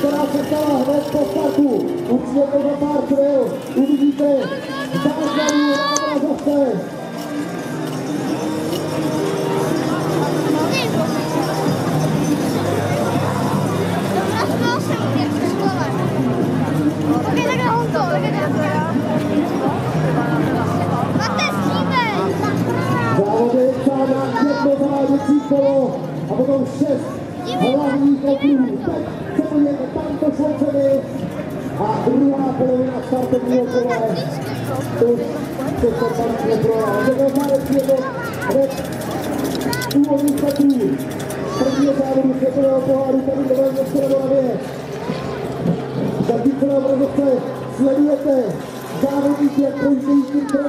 která se stala hned po startu. Určitě to za pár chvil uvidíte záznamů na obrazovce. Závody na jedno zaváděcí kolo a potom 6 hlavních okruhů. Tak celujeme tamto šloceny a druhá polovina startovního kola. Už se to tam neprojá. Jdeme závěrečně do úvodních metrů. Prvního závodu světového poháru tady do Velměstce na Moravě. Zatímco na obrazovce sledujete závodníky, jak projíždějí tím